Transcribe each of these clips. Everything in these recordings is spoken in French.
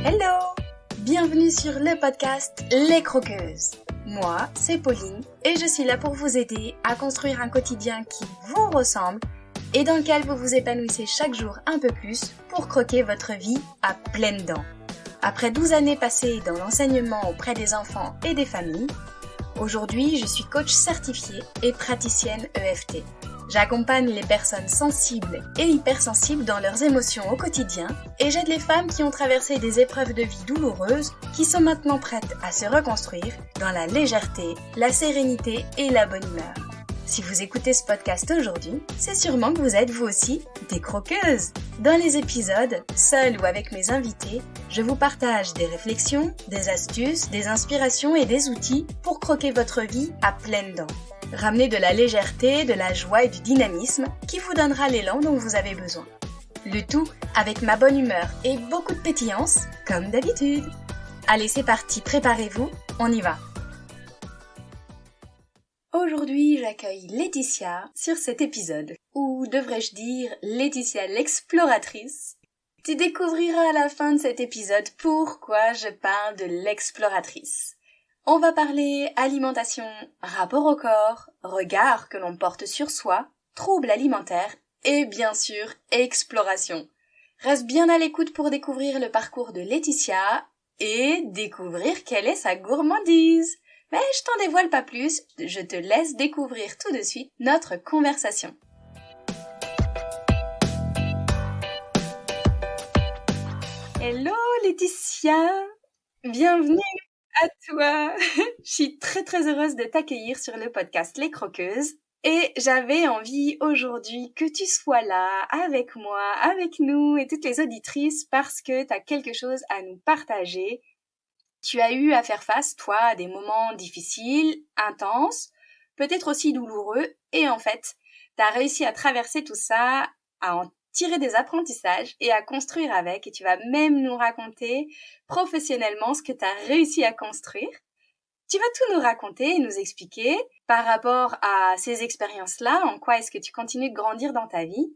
Hello! Bienvenue sur le podcast Les Croqueuses. Moi, c'est Pauline et je suis là pour vous aider à construire un quotidien qui vous ressemble et dans lequel vous vous épanouissez chaque jour un peu plus pour croquer votre vie à pleines dents. Après 12 années passées dans l'enseignement auprès des enfants et des familles, aujourd'hui je suis coach certifiée et praticienne EFT. J'accompagne les personnes sensibles et hypersensibles dans leurs émotions au quotidien et j'aide les femmes qui ont traversé des épreuves de vie douloureuses qui sont maintenant prêtes à se reconstruire dans la légèreté, la sérénité et la bonne humeur. Si vous écoutez ce podcast aujourd'hui, c'est sûrement que vous êtes vous aussi des croqueuses. Dans les épisodes, seule ou avec mes invités, je vous partage des réflexions, des astuces, des inspirations et des outils pour croquer votre vie à pleines dents. Ramenez de la légèreté, de la joie et du dynamisme qui vous donnera l'élan dont vous avez besoin. Le tout avec ma bonne humeur et beaucoup de pétillance, comme d'habitude. Allez, c'est parti, préparez-vous, on y va. Aujourd'hui, j'accueille Laetitia sur cet épisode, ou devrais-je dire Laetitia l'exploratrice. Tu découvriras à la fin de cet épisode pourquoi je parle de l'exploratrice. On va parler alimentation, rapport au corps, regard que l'on porte sur soi, troubles alimentaires et bien sûr exploration. Reste bien à l'écoute pour découvrir le parcours de Laetitia et découvrir quelle est sa gourmandise. Mais je t'en dévoile pas plus, je te laisse découvrir tout de suite notre conversation. Hello Laetitia, bienvenue à toi. Je suis très heureuse de t'accueillir sur le podcast Les Croqueuses et j'avais envie aujourd'hui que tu sois là avec moi, avec nous et toutes les auditrices parce que tu as quelque chose à nous partager. Tu as eu à faire face, toi, à des moments difficiles, intenses, peut-être aussi douloureux et en fait, tu as réussi à traverser tout ça, à en tirer des apprentissages et à construire avec et tu vas même nous raconter professionnellement ce que tu as réussi à construire. Tu vas tout nous raconter et nous expliquer par rapport à ces expériences-là, en quoi est-ce que tu continues de grandir dans ta vie.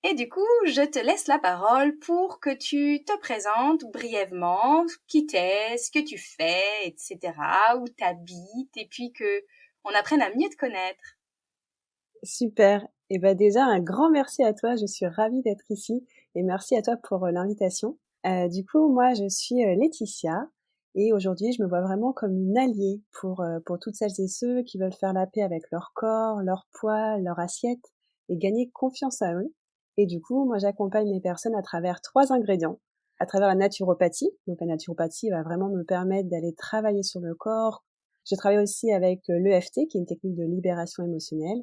Et du coup, je te laisse la parole pour que tu te présentes brièvement, qui t'es, ce que tu fais, etc., où t'habites, et puis que on apprenne à mieux te connaître. Super. Et déjà, un grand merci à toi. Je suis ravie d'être ici et merci à toi pour l'invitation. Du coup, moi, je suis Laetitia et aujourd'hui, je me vois vraiment comme une alliée pour toutes celles et ceux qui veulent faire la paix avec leur corps, leur poids, leur assiette et gagner confiance à eux. Et du coup, moi, j'accompagne les personnes à travers 3 ingrédients. À travers la naturopathie. Donc, la naturopathie va vraiment me permettre d'aller travailler sur le corps. Je travaille aussi avec l'EFT, qui est une technique de libération émotionnelle.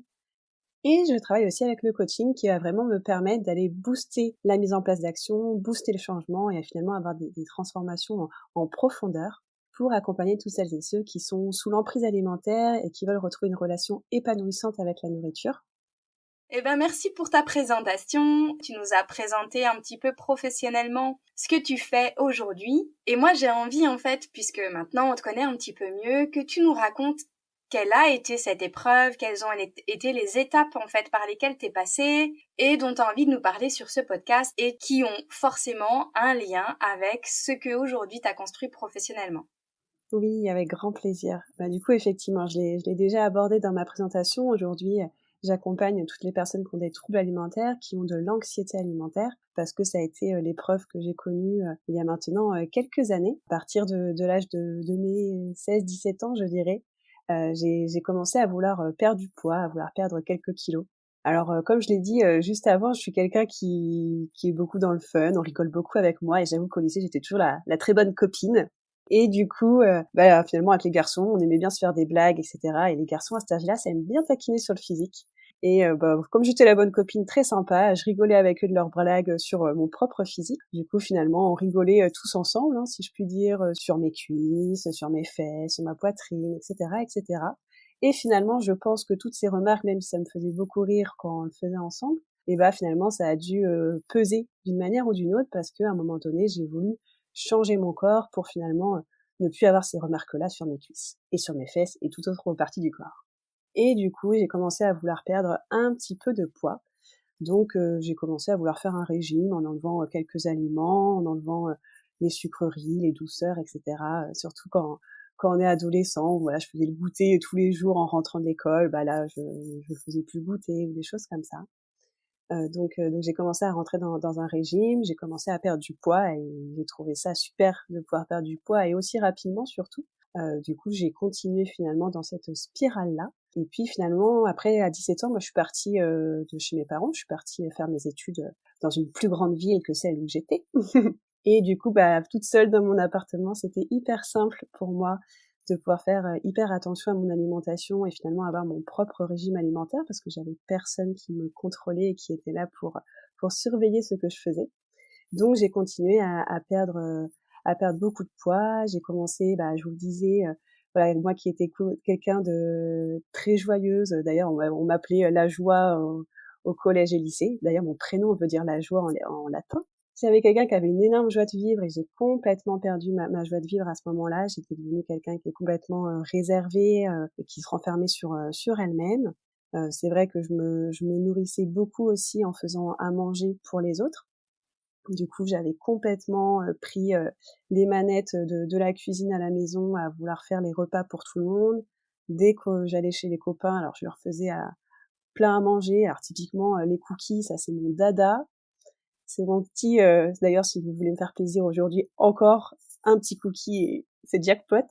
Et je travaille aussi avec le coaching qui va vraiment me permettre d'aller booster la mise en place d'actions, booster le changement et finalement avoir des transformations en profondeur pour accompagner toutes celles et ceux qui sont sous l'emprise alimentaire et qui veulent retrouver une relation épanouissante avec la nourriture. Merci pour ta présentation. Tu nous as présenté un petit peu professionnellement ce que tu fais aujourd'hui. Et moi, j'ai envie, en fait, puisque maintenant on te connaît un petit peu mieux, que tu nous racontes quelle a été cette épreuve, quelles ont été les étapes, en fait, par lesquelles t'es passée et dont tu as envie de nous parler sur ce podcast et qui ont forcément un lien avec ce que aujourd'hui t'as construit professionnellement. Oui, avec grand plaisir. Du coup, effectivement, je l'ai déjà abordé dans ma présentation. Aujourd'hui, j'accompagne toutes les personnes qui ont des troubles alimentaires, qui ont de l'anxiété alimentaire, parce que ça a été l'épreuve que j'ai connue il y a maintenant quelques années. À partir de l'âge de mes 16-17 ans, je dirais, j'ai commencé à vouloir perdre du poids, à vouloir perdre quelques kilos. Alors, comme je l'ai dit juste avant, je suis quelqu'un qui est beaucoup dans le fun, on rigole beaucoup avec moi, et j'avoue qu'au lycée, j'étais toujours la très bonne copine. Et du coup, finalement, avec les garçons, on aimait bien se faire des blagues, etc. Et les garçons, à cet âge-là, ça aime bien taquiner sur le physique. Et comme j'étais la bonne copine très sympa, je rigolais avec eux de leurs blagues sur mon propre physique. Du coup, finalement, on rigolait tous ensemble, hein, si je puis dire, sur mes cuisses, sur mes fesses, sur ma poitrine, etc., etc. Et finalement, je pense que toutes ces remarques, même si ça me faisait beaucoup rire quand on le faisait ensemble, et finalement, ça a dû peser d'une manière ou d'une autre parce qu'à un moment donné, j'ai voulu changer mon corps pour finalement ne plus avoir ces remarques-là sur mes cuisses et sur mes fesses et toute autre partie du corps. Et du coup, j'ai commencé à vouloir perdre un petit peu de poids. Donc, j'ai commencé à vouloir faire un régime en enlevant quelques aliments, en enlevant les sucreries, les douceurs, etc. Surtout quand on est adolescent, voilà, je faisais le goûter tous les jours en rentrant de l'école, bah là, je faisais plus le goûter ou des choses comme ça. Donc j'ai commencé à rentrer dans un régime, j'ai commencé à perdre du poids et j'ai trouvé ça super de pouvoir perdre du poids et aussi rapidement surtout. Du coup, j'ai continué finalement dans cette spirale-là. Et puis finalement, après, à 17 ans, moi, je suis partie de chez mes parents. Je suis partie faire mes études dans une plus grande ville que celle où j'étais. Et du coup, bah, toute seule dans mon appartement, c'était hyper simple pour moi de pouvoir faire hyper attention à mon alimentation et finalement avoir mon propre régime alimentaire parce que j'avais personne qui me contrôlait et qui était là pour surveiller ce que je faisais. Donc j'ai continué à perdre beaucoup de poids. J'ai commencé, bah, je vous le disais, voilà, moi qui étais quelqu'un de très joyeuse. D'ailleurs, on m'appelait la joie au collège et lycée. D'ailleurs, mon prénom veut dire la joie en latin. J'avais quelqu'un qui avait une énorme joie de vivre et j'ai complètement perdu ma joie de vivre à ce moment-là. J'étais devenue quelqu'un qui est complètement réservé et qui se renfermait sur elle-même. C'est vrai que je me nourrissais beaucoup aussi en faisant à manger pour les autres. Du coup, j'avais complètement pris les manettes de la cuisine à la maison à vouloir faire les repas pour tout le monde. Dès que j'allais chez les copains, alors je leur faisais plein à manger. Alors typiquement, les cookies, ça c'est mon dada. C'est mon petit... d'ailleurs, si vous voulez me faire plaisir aujourd'hui, encore un petit cookie, et c'est jackpot.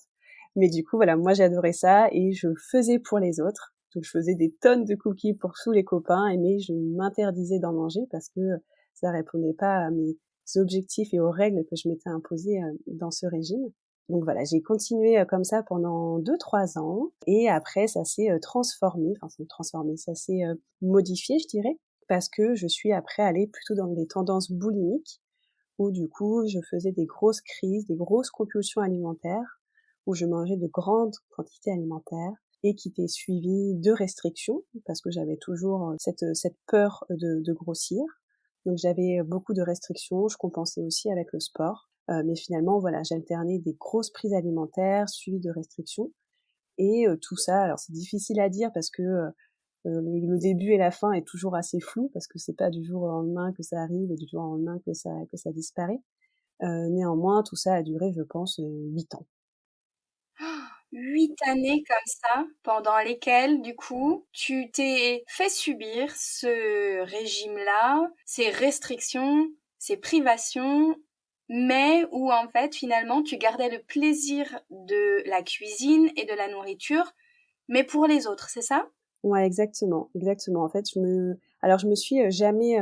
Mais du coup, voilà, moi j'adorais ça et je faisais pour les autres. Donc je faisais des tonnes de cookies pour tous les copains, mais je m'interdisais d'en manger parce que ça répondait pas à mes objectifs et aux règles que je m'étais imposées dans ce régime. Donc voilà, j'ai continué comme ça pendant 2-3 ans et après ça s'est transformé, ça s'est modifié, je dirais, parce que je suis après allée plutôt dans des tendances boulimiques où du coup je faisais des grosses crises, des grosses compulsions alimentaires, où je mangeais de grandes quantités alimentaires et qui étaient suivies de restrictions parce que j'avais toujours cette peur de grossir. Donc j'avais beaucoup de restrictions, je compensais aussi avec le sport. Mais finalement, voilà, j'alternais des grosses prises alimentaires suivies de restrictions. Et tout ça, alors c'est difficile à dire parce que le début et la fin est toujours assez flou parce que c'est pas du jour au lendemain que ça arrive et du jour au lendemain que ça disparaît. Néanmoins, tout ça a duré, je pense, 8 ans. 8 années comme ça, pendant lesquelles, du coup, tu t'es fait subir ce régime-là, ces restrictions, ces privations, mais où en fait, finalement, tu gardais le plaisir de la cuisine et de la nourriture, mais pour les autres, c'est ça? Ouais, exactement, exactement. En fait, alors je me suis jamais,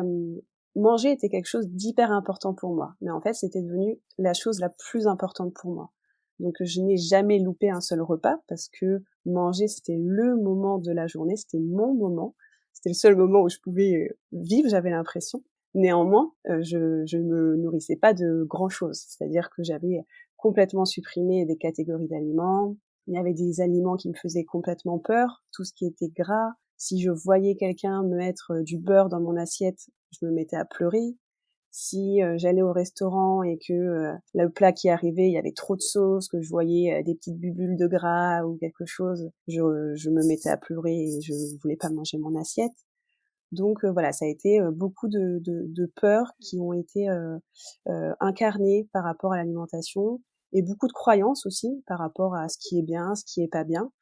manger était quelque chose d'hyper important pour moi, mais en fait, c'était devenu la chose la plus importante pour moi. Donc, je n'ai jamais loupé un seul repas parce que manger, c'était le moment de la journée, c'était mon moment. C'était le seul moment où je pouvais vivre, j'avais l'impression. Néanmoins, je me nourrissais pas de grand chose. C'est-à-dire que j'avais complètement supprimé des catégories d'aliments. Il y avait des aliments qui me faisaient complètement peur, tout ce qui était gras. Si je voyais quelqu'un me mettre du beurre dans mon assiette, je me mettais à pleurer. Si j'allais au restaurant et que le plat qui arrivait, il y avait trop de sauce, que je voyais des petites bulles de gras ou quelque chose, je me mettais à pleurer et je voulais pas manger mon assiette. Donc voilà, ça a été beaucoup de peurs qui ont été incarnées par rapport à l'alimentation et beaucoup de croyances aussi par rapport à ce qui est bien, ce qui est pas bien.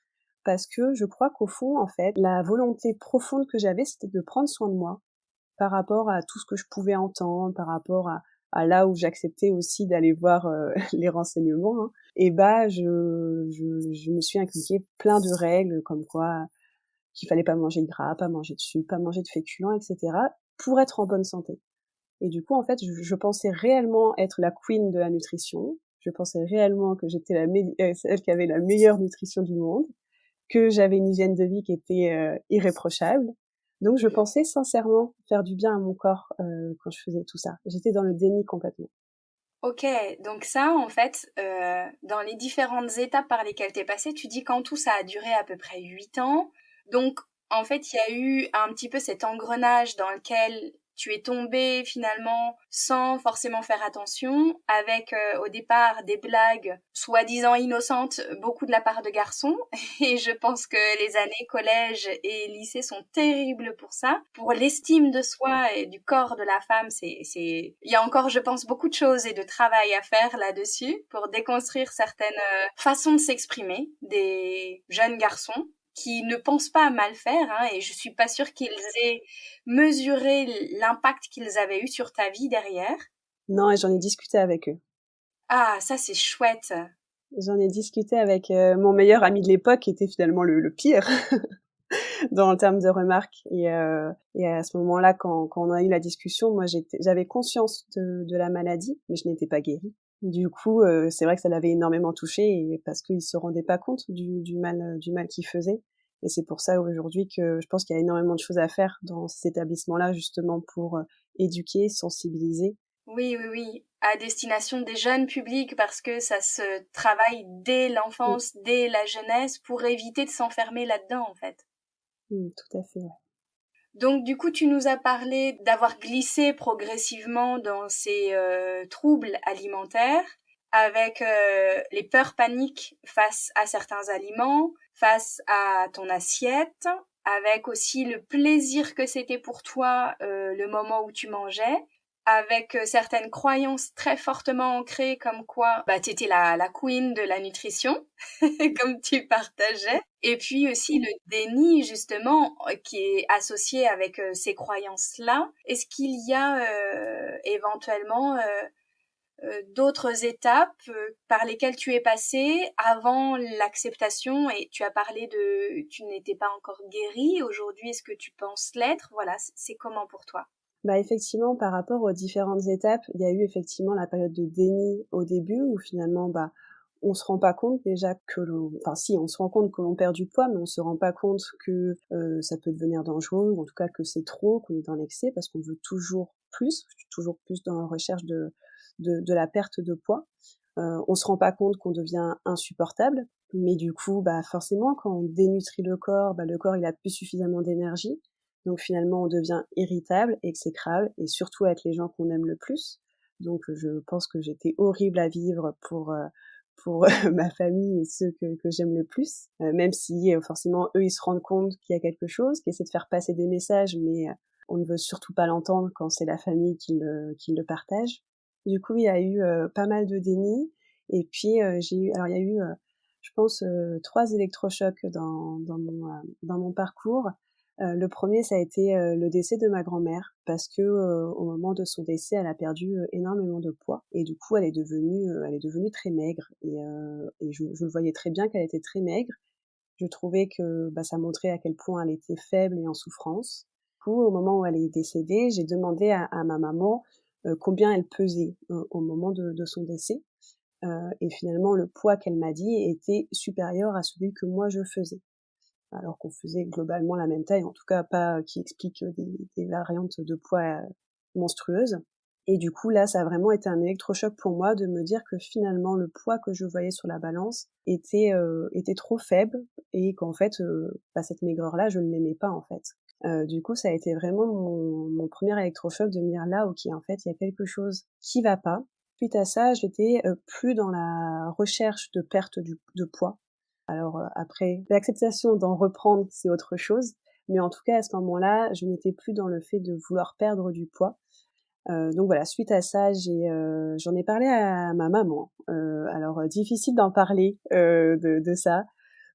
Parce que je crois qu'au fond, en fait, la volonté profonde que j'avais, c'était de prendre soin de moi par rapport à tout ce que je pouvais entendre, par rapport à là où j'acceptais aussi d'aller voir les renseignements. Hein. Et bah, je me suis inculqué plein de règles comme quoi qu'il fallait pas manger de gras, pas manger de sucre, pas manger de féculents, etc. pour être en bonne santé. Et du coup, en fait, je pensais réellement être la queen de la nutrition. Je pensais réellement que j'étais celle qui avait la meilleure nutrition du monde, que j'avais une hygiène de vie qui était irréprochable. Donc, je pensais sincèrement faire du bien à mon corps quand je faisais tout ça. J'étais dans le déni complètement. Ok, donc ça, en fait, dans les différentes étapes par lesquelles t'es passé, tu dis qu'en tout, ça a duré à peu près 8 ans. Donc, en fait, il y a eu un petit peu cet engrenage dans lequel tu es tombée finalement sans forcément faire attention, avec au départ des blagues soi-disant innocentes, beaucoup de la part de garçons. Et je pense que les années collège et lycée sont terribles pour ça. Pour l'estime de soi et du corps de la femme, il y a encore, je pense, beaucoup de choses et de travail à faire là-dessus pour déconstruire certaines façons de s'exprimer des jeunes garçons qui ne pensent pas à mal faire, hein, et je suis pas sûre qu'ils aient mesuré l'impact qu'ils avaient eu sur ta vie derrière. Non, et j'en ai discuté avec eux. Ah, ça c'est chouette. J'en ai discuté avec mon meilleur ami de l'époque, qui était finalement le pire dans le terme de remarques. Et à ce moment-là, quand on a eu la discussion, moi j'avais conscience de la maladie, mais je n'étais pas guérie. Du coup, c'est vrai que ça l'avait énormément touché, et parce qu'il se rendait pas compte du mal qu'il faisait. Et c'est pour ça aujourd'hui que je pense qu'il y a énormément de choses à faire dans ces établissements-là, justement pour éduquer, sensibiliser. Oui, oui, oui, à destination des jeunes publics, parce que ça se travaille dès l'enfance, dès la jeunesse, pour éviter de s'enfermer là-dedans, en fait. Tout à fait, ouais. Donc du coup, tu nous as parlé d'avoir glissé progressivement dans ces troubles alimentaires, avec les peurs paniques face à certains aliments, face à ton assiette, avec aussi le plaisir que c'était pour toi le moment où tu mangeais, avec certaines croyances très fortement ancrées comme quoi bah t'étais la queen de la nutrition comme tu partageais, et puis aussi le déni justement qui est associé avec ces croyances là. Est-ce qu'il y a éventuellement d'autres étapes par lesquelles tu es passé avant l'acceptation, et tu as parlé de tu n'étais pas encore guérie, aujourd'hui est-ce que tu penses l'être? Voilà, c'est comment pour toi? Bah, effectivement, par rapport aux différentes étapes, il y a eu effectivement la période de déni au début où finalement, bah, on se rend pas compte déjà que enfin si, on se rend compte que l'on perd du poids, mais on se rend pas compte que ça peut devenir dangereux, ou en tout cas que c'est trop, qu'on est dans l'excès, parce qu'on veut toujours plus dans la recherche de la perte de poids. On se rend pas compte qu'on devient insupportable, mais du coup, bah forcément, quand on dénutrit le corps, bah le corps il a plus suffisamment d'énergie. Donc finalement, on devient irritable, exécrable, et surtout avec les gens qu'on aime le plus. Donc je pense que j'étais horrible à vivre pour ma famille et ceux que j'aime le plus. Même si forcément eux ils se rendent compte qu'il y a quelque chose, qu'ils essaient de faire passer des messages, mais on ne veut surtout pas l'entendre quand c'est la famille qui le partage. Du coup, il y a eu pas mal de déni, et puis alors il y a eu, je pense, 3 électrochocs dans mon parcours. Le premier, ça a été le décès de ma grand-mère, parce que au moment de son décès, elle a perdu énormément de poids, et du coup, elle est devenue très maigre, et je le voyais très bien qu'elle était très maigre. Je trouvais que bah, ça montrait à quel point elle était faible et en souffrance. Du coup, au moment où elle est décédée, j'ai demandé à ma maman combien elle pesait au moment de son décès. Et finalement, le poids qu'elle m'a dit était supérieur à celui que moi je faisais, alors qu'on faisait globalement la même taille, en tout cas pas qui explique des variantes de poids monstrueuses. Et du coup, là, ça a vraiment été un électrochoc pour moi de me dire que finalement, le poids que je voyais sur la balance était trop faible, et qu'en fait, bah, cette maigreur-là, je ne l'aimais pas, en fait. Du coup, ça a été vraiment mon premier électrochoc de me dire là, ok, en fait, il y a quelque chose qui va pas. Suite à ça, j'étais plus dans la recherche de perte de poids. Alors après, l'acceptation d'en reprendre, c'est autre chose. Mais en tout cas, à ce moment-là, je n'étais plus dans le fait de vouloir perdre du poids. Donc voilà, suite à ça, j'en ai parlé à ma maman. Alors difficile d'en parler de ça.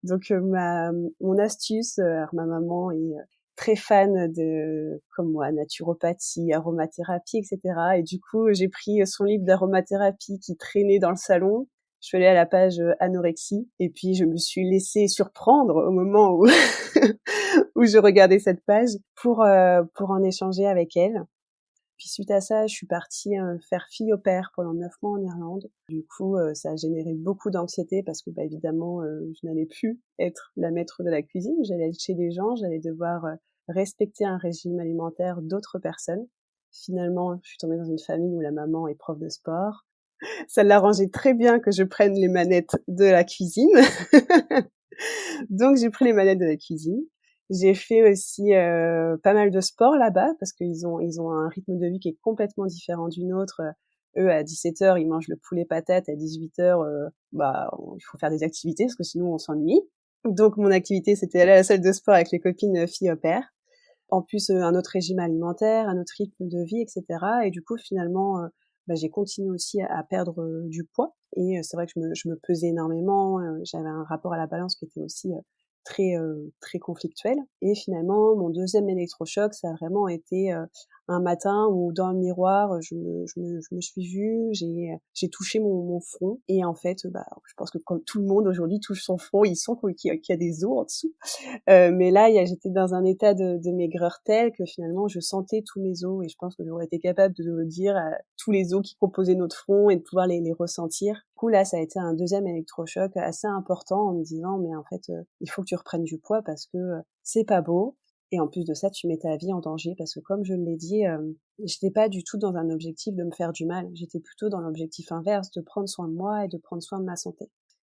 Donc mon astuce, alors ma maman est très fan de, comme moi, naturopathie, aromathérapie, etc. Et du coup, j'ai pris son livre d'aromathérapie qui traînait dans le salon. Je suis allée à la page anorexie, et puis je me suis laissée surprendre au moment où où je regardais cette page pour en échanger avec elle. Puis suite à ça, je suis partie faire fille au père pendant 9 mois en Irlande. Du coup, ça a généré beaucoup d'anxiété, parce que bah, évidemment, je n'allais plus être la maître de la cuisine. J'allais être chez les gens, j'allais devoir respecter un régime alimentaire d'autres personnes. Finalement, je suis tombée dans une famille où la maman est prof de sport. Ça l'arrangeait très bien que je prenne les manettes de la cuisine. Donc j'ai pris les manettes de la cuisine. J'ai fait aussi pas mal de sport là-bas parce qu'ils ont un rythme de vie qui est complètement différent du nôtre. Eux, à 17h, ils mangent le poulet patate. À 18h, il faut faire des activités parce que sinon on s'ennuie. Donc mon activité, c'était aller à la salle de sport avec les copines filles au pair. En plus, un autre régime alimentaire, un autre rythme de vie, etc. Et du coup, finalement, j'ai continué aussi à perdre du poids. Et c'est vrai que je me pesais énormément. J'avais un rapport à la balance qui était aussi très conflictuel. Et finalement, mon deuxième électrochoc, ça a vraiment été un matin où dans le miroir, je me suis vue, j'ai touché mon front. Et en fait, je pense que comme tout le monde aujourd'hui touche son front, il sent qu'il y a des os en dessous. Mais là, j'étais dans un état de maigreur tel que finalement, je sentais tous mes os et je pense que j'aurais été capable de le dire à tous les os qui composaient notre front et de pouvoir les ressentir. Du coup, là, ça a été un deuxième électrochoc assez important en me disant, mais en fait, il faut que tu reprennes du poids parce que c'est pas beau. Et en plus de ça, tu mets ta vie en danger parce que comme je l'ai dit, j'étais pas du tout dans un objectif de me faire du mal. J'étais plutôt dans l'objectif inverse, de prendre soin de moi et de prendre soin de ma santé.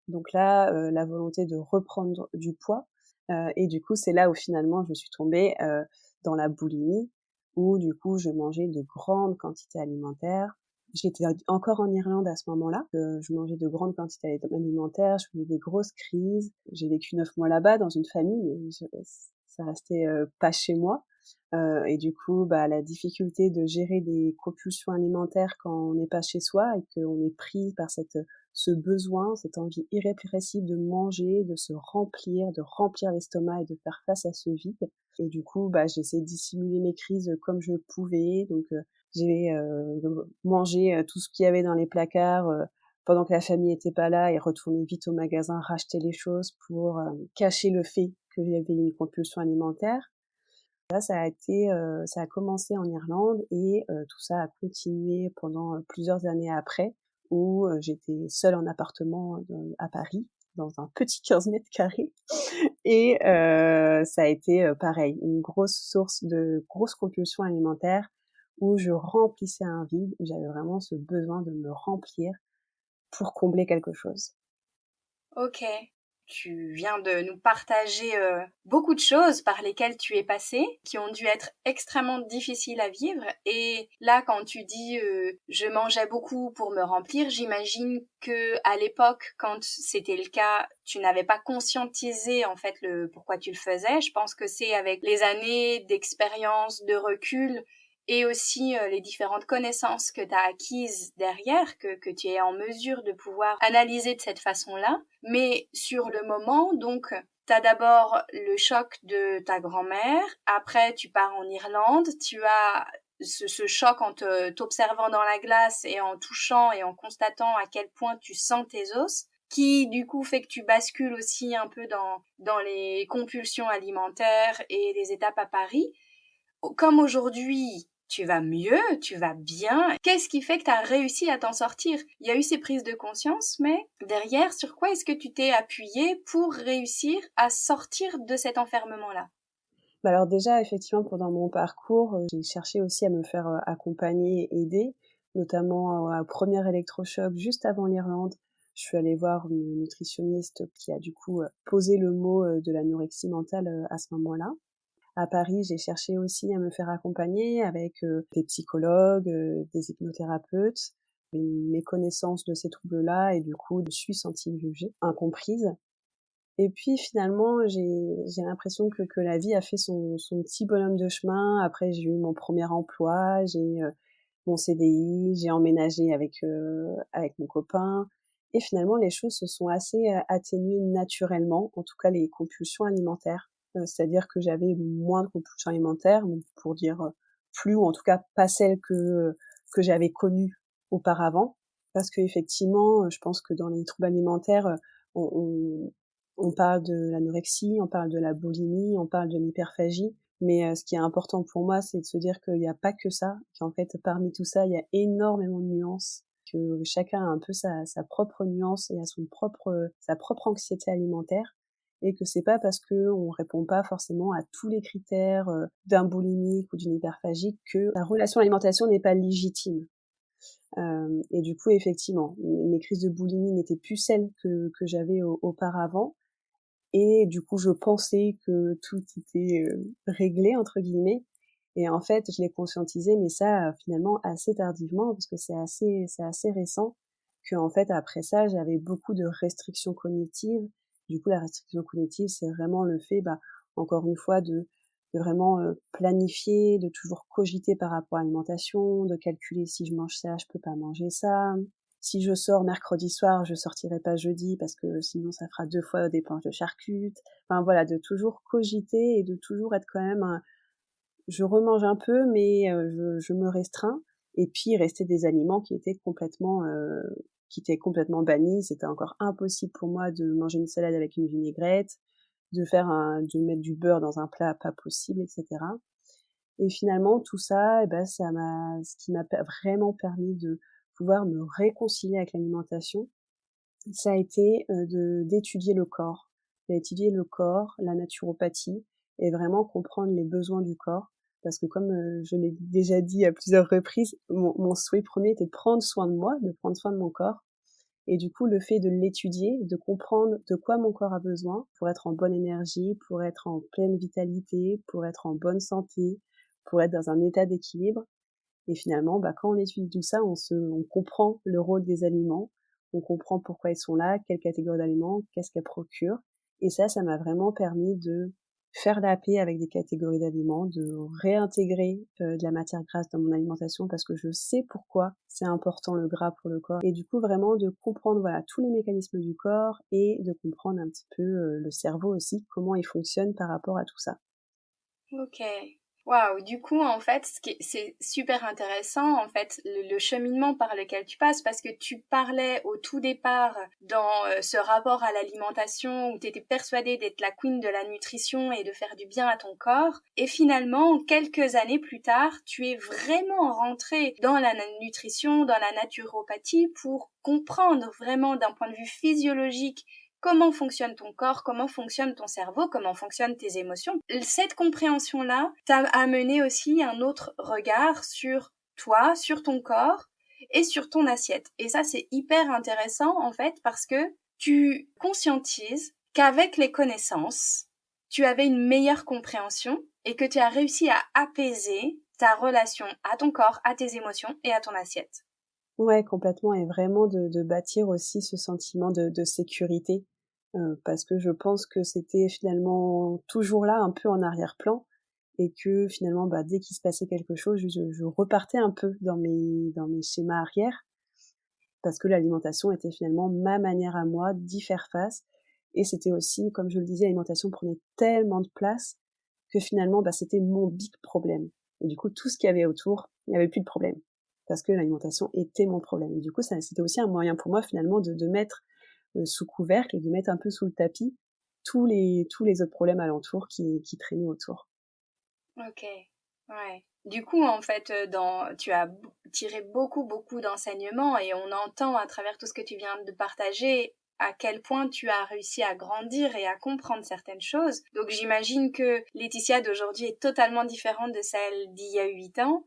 Donc là, la volonté de reprendre du poids, et du coup, c'est là où finalement je suis tombée dans la boulimie, où du coup je mangeais de grandes quantités alimentaires. J'étais encore en Irlande à ce moment-là, je mangeais de grandes quantités alimentaires, je faisais des grosses crises. J'ai vécu 9 mois là-bas dans une famille, mais ça restait pas chez moi. Et du coup, la difficulté de gérer des compulsions alimentaires quand on n'est pas chez soi et qu'on est pris par ce besoin, cette envie irrépressible de manger, de se remplir, de remplir l'estomac et de faire face à ce vide. Et du coup, j'ai essayé de dissimuler mes crises comme je pouvais. Donc, j'ai mangé tout ce qu'il y avait dans les placards pendant que la famille était pas là et retourner vite au magasin, racheter les choses pour cacher le fait qu'il y avait une compulsion alimentaire. Là, ça a commencé en Irlande et tout ça a continué pendant plusieurs années après, où j'étais seule en appartement à Paris, dans un petit 15 mètres carrés. Et ça a été pareil, une grosse source de grosses compulsions alimentaires où je remplissais un vide, où j'avais vraiment ce besoin de me remplir pour combler quelque chose. Ok, tu viens de nous partager beaucoup de choses par lesquelles tu es passée, qui ont dû être extrêmement difficiles à vivre. Et là, quand tu dis je mangeais beaucoup pour me remplir, j'imagine que à l'époque, quand c'était le cas, tu n'avais pas conscientisé en fait le pourquoi tu le faisais. Je pense que c'est avec les années d'expérience, de recul et aussi les différentes connaissances que tu as acquises derrière, que tu es en mesure de pouvoir analyser de cette façon-là. Mais sur le moment, donc, tu as d'abord le choc de ta grand-mère, après tu pars en Irlande, tu as ce choc en t'observant dans la glace et en touchant et en constatant à quel point tu sens tes os, qui du coup fait que tu bascules aussi un peu dans les compulsions alimentaires et les étapes à Paris. Comme aujourd'hui, tu vas mieux, tu vas bien. Qu'est-ce qui fait que tu as réussi à t'en sortir? Il y a eu ces prises de conscience, mais derrière, sur quoi est-ce que tu t'es appuyé pour réussir à sortir de cet enfermement-là? Alors déjà, effectivement, pendant mon parcours, j'ai cherché aussi à me faire accompagner et aider, notamment au premier électrochoc juste avant l'Irlande. Je suis allée voir une nutritionniste qui a du coup posé le mot de l'anorexie mentale à ce moment-là. À Paris, j'ai cherché aussi à me faire accompagner avec des psychologues, des hypnothérapeutes. Mes connaissances de ces troubles-là et du coup, je me suis sentie jugée, incomprise. Et puis finalement, j'ai l'impression que la vie a fait son petit bonhomme de chemin. Après, j'ai eu mon premier emploi, j'ai mon CDI, j'ai emménagé avec mon copain. Et finalement, les choses se sont assez atténuées naturellement, en tout cas les compulsions alimentaires. C'est-à-dire que j'avais moins de compulsions alimentaires, pour dire plus, ou en tout cas pas celles que j'avais connues auparavant. Parce que effectivement, je pense que dans les troubles alimentaires, on, on parle de l'anorexie, on parle de la boulimie, on parle de l'hyperphagie. Mais ce qui est important pour moi, c'est de se dire qu'il n'y a pas que ça, qu'en fait, parmi tout ça, il y a énormément de nuances, que chacun a un peu sa propre nuance et a sa propre anxiété alimentaire, et que c'est pas parce qu'on répond pas forcément à tous les critères d'un boulimique ou d'une hyperphagique que la relation à l'alimentation n'est pas légitime. Et du coup, effectivement, mes crises de boulimie n'étaient plus celles que j'avais auparavant. Et du coup, je pensais que tout était réglé entre guillemets. Et en fait, je l'ai conscientisé, mais ça finalement assez tardivement, parce que c'est assez récent. Que en fait, après ça, j'avais beaucoup de restrictions cognitives. Du coup, la restriction cognitive, c'est vraiment le fait, encore une fois, de vraiment planifier, de toujours cogiter par rapport à l'alimentation, de calculer si je mange ça, je peux pas manger ça. Si je sors mercredi soir, je sortirai pas jeudi parce que sinon ça fera 2 fois des planches de charcutes. Enfin voilà, de toujours cogiter et de toujours être quand même je remange un peu, mais je me restreins. Et puis il restait des aliments qui étaient complètement bannis. C'était encore impossible pour moi de manger une salade avec une vinaigrette, de mettre du beurre dans un plat, pas possible, etc. Et finalement, tout ça, ce qui m'a vraiment permis de pouvoir me réconcilier avec l'alimentation, ça a été d'étudier le corps, d'étudier le corps, la naturopathie, et vraiment comprendre les besoins du corps. Parce que comme je l'ai déjà dit à plusieurs reprises, mon souhait premier était de prendre soin de moi, de prendre soin de mon corps. Et du coup, le fait de l'étudier, de comprendre de quoi mon corps a besoin pour être en bonne énergie, pour être en pleine vitalité, pour être en bonne santé, pour être dans un état d'équilibre. Et finalement, quand on étudie tout ça, on comprend le rôle des aliments, on comprend pourquoi ils sont là, quelle catégorie d'aliments, qu'est-ce qu'elles procurent. Et ça m'a vraiment permis de faire la paix avec des catégories d'aliments, de réintégrer de la matière grasse dans mon alimentation parce que je sais pourquoi c'est important le gras pour le corps. Et du coup, vraiment de comprendre voilà tous les mécanismes du corps et de comprendre un petit peu le cerveau aussi, comment il fonctionne par rapport à tout ça. Ok. Waouh, du coup, en fait, c'est super intéressant, en fait, le cheminement par lequel tu passes, parce que tu parlais au tout départ dans ce rapport à l'alimentation où tu étais persuadée d'être la queen de la nutrition et de faire du bien à ton corps. Et finalement, quelques années plus tard, tu es vraiment rentrée dans la nutrition, dans la naturopathie pour comprendre vraiment d'un point de vue physiologique comment fonctionne ton corps, comment fonctionne ton cerveau, comment fonctionnent tes émotions. Cette compréhension-là t'a amené aussi un autre regard sur toi, sur ton corps et sur ton assiette. Et ça, c'est hyper intéressant, en fait, parce que tu conscientises qu'avec les connaissances, tu avais une meilleure compréhension et que tu as réussi à apaiser ta relation à ton corps, à tes émotions et à ton assiette. Ouais, complètement, et vraiment de bâtir aussi ce sentiment de sécurité, parce que je pense que c'était finalement toujours là, un peu en arrière-plan, et que finalement, dès qu'il se passait quelque chose, je repartais un peu dans mes schémas arrière, parce que l'alimentation était finalement ma manière à moi d'y faire face. Et c'était aussi, comme je le disais, l'alimentation prenait tellement de place que finalement, c'était mon big problème. Et du coup, tout ce qu'il y avait autour, il n'y avait plus de problème. Parce que l'alimentation était mon problème. Et du coup, c'était aussi un moyen pour moi finalement de mettre sous couvercle et de mettre un peu sous le tapis tous les autres problèmes alentours qui traînaient autour. Ok, ouais. Du coup, en fait, tu as tiré beaucoup d'enseignements et on entend à travers tout ce que tu viens de partager à quel point tu as réussi à grandir et à comprendre certaines choses. Donc j'imagine que Laetitia d'aujourd'hui est totalement différente de celle d'il y a 8 ans.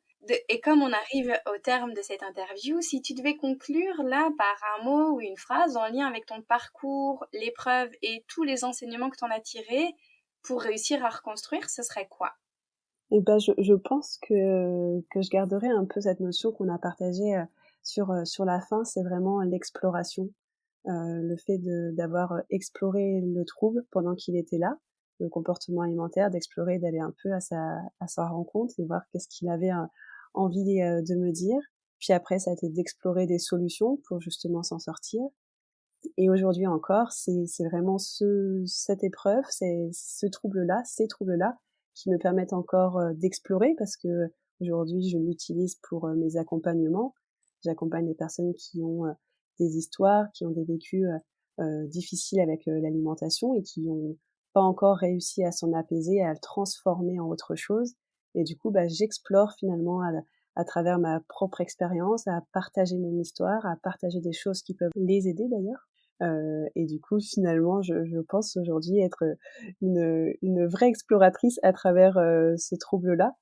Et comme on arrive au terme de cette interview, si tu devais conclure là par un mot ou une phrase en lien avec ton parcours, l'épreuve et tous les enseignements que tu en as tirés pour réussir à reconstruire, ce serait quoi? Et je pense que je garderai un peu cette notion qu'on a partagée sur la fin, c'est vraiment l'exploration. Le fait d'avoir exploré le trouble pendant qu'il était là, le comportement alimentaire, d'explorer, d'aller un peu à sa rencontre et voir qu'est-ce qu'il avait envie de me dire. Puis après, ça a été d'explorer des solutions pour justement s'en sortir. Et aujourd'hui encore, c'est vraiment cette épreuve, c'est ce trouble-là, ces troubles-là, qui me permettent encore d'explorer parce que aujourd'hui, je l'utilise pour mes accompagnements. J'accompagne des personnes qui ont des histoires, qui ont des vécus difficiles avec l'alimentation et qui n'ont pas encore réussi à s'en apaiser, à le transformer en autre chose. Et du coup, j'explore finalement à travers ma propre expérience, à partager mon histoire, à partager des choses qui peuvent les aider d'ailleurs. Et du coup, finalement, je pense aujourd'hui être une vraie exploratrice à travers ce trouble-là,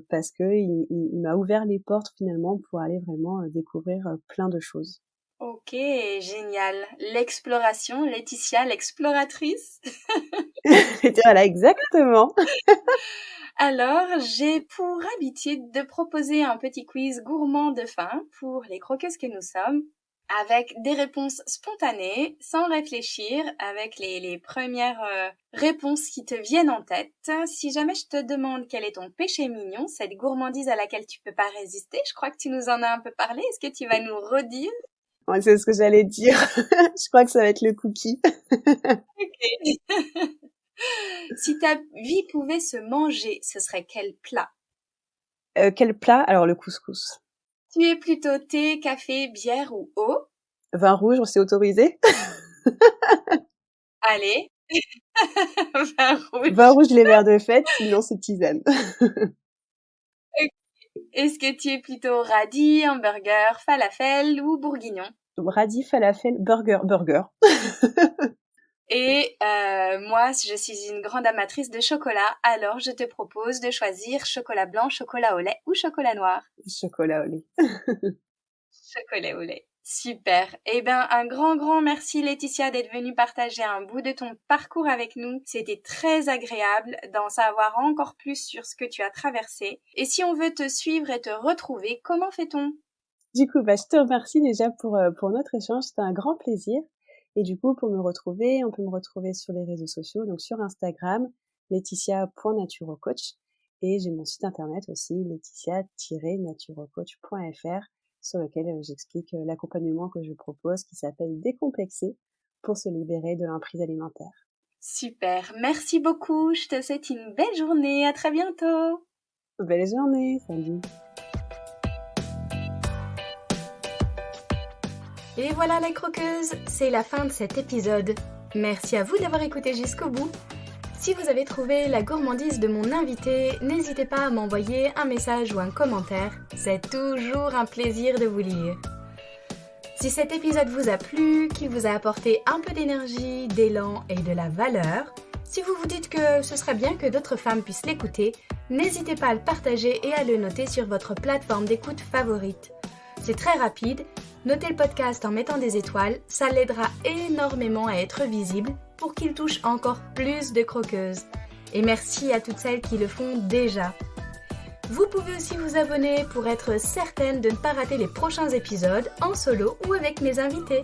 parce que il m'a ouvert les portes finalement pour aller vraiment découvrir plein de choses. Ok, génial. L'exploration, Laetitia, l'exploratrice. Voilà, exactement. Alors, j'ai pour habitude de proposer un petit quiz gourmand de fin pour les croqueuses que nous sommes, avec des réponses spontanées, sans réfléchir, avec les premières réponses qui te viennent en tête. Si jamais je te demande quel est ton péché mignon, cette gourmandise à laquelle tu peux pas résister, je crois que tu nous en as un peu parlé, est-ce que tu vas nous redire? Ouais, c'est ce que j'allais dire. Je crois que ça va être le cookie. Ok. Si ta vie pouvait se manger, ce serait quel plat? Quel plat? Alors le couscous. Tu es plutôt thé, café, bière ou eau? Vin rouge, on s'est autorisé? Allez, vin rouge. Vin rouge, les verres de fête, sinon c'est tisane. Est-ce que tu es plutôt radis, hamburger, falafel ou bourguignon? Radis, falafel, burger. Et moi, je suis une grande amatrice de chocolat, alors je te propose de choisir chocolat blanc, chocolat au lait ou chocolat noir. Chocolat au lait. Chocolat au lait. Super. Eh bien, un grand merci Laetitia d'être venue partager un bout de ton parcours avec nous. C'était très agréable d'en savoir encore plus sur ce que tu as traversé. Et si on veut te suivre et te retrouver, comment fait-on? Du coup, je te remercie déjà pour notre échange. C'était un grand plaisir. Et du coup, pour me retrouver, on peut me retrouver sur les réseaux sociaux, donc sur Instagram, laetitia.naturocoach. Et j'ai mon site internet aussi, laetitia-naturocoach.fr, sur lequel j'explique l'accompagnement que je propose qui s'appelle Décomplexer pour se libérer de l'emprise alimentaire. Super, merci beaucoup, je te souhaite une belle journée, à très bientôt. Belle journée, salut. Et voilà les croqueuses, c'est la fin de cet épisode. Merci à vous d'avoir écouté jusqu'au bout. Si vous avez trouvé la gourmandise de mon invité, n'hésitez pas à m'envoyer un message ou un commentaire. C'est toujours un plaisir de vous lire. Si cet épisode vous a plu, qu'il vous a apporté un peu d'énergie, d'élan et de la valeur, si vous vous dites que ce serait bien que d'autres femmes puissent l'écouter, n'hésitez pas à le partager et à le noter sur votre plateforme d'écoute favorite. C'est très rapide, notez le podcast en mettant des étoiles, ça l'aidera énormément à être visible pour qu'il touche encore plus de croqueuses. Et merci à toutes celles qui le font déjà. Vous pouvez aussi vous abonner pour être certaine de ne pas rater les prochains épisodes en solo ou avec mes invités.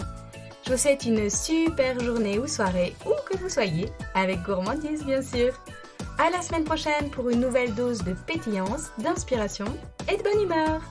Je vous souhaite une super journée ou soirée, où que vous soyez, avec gourmandise bien sûr. À la semaine prochaine pour une nouvelle dose de pétillance, d'inspiration et de bonne humeur.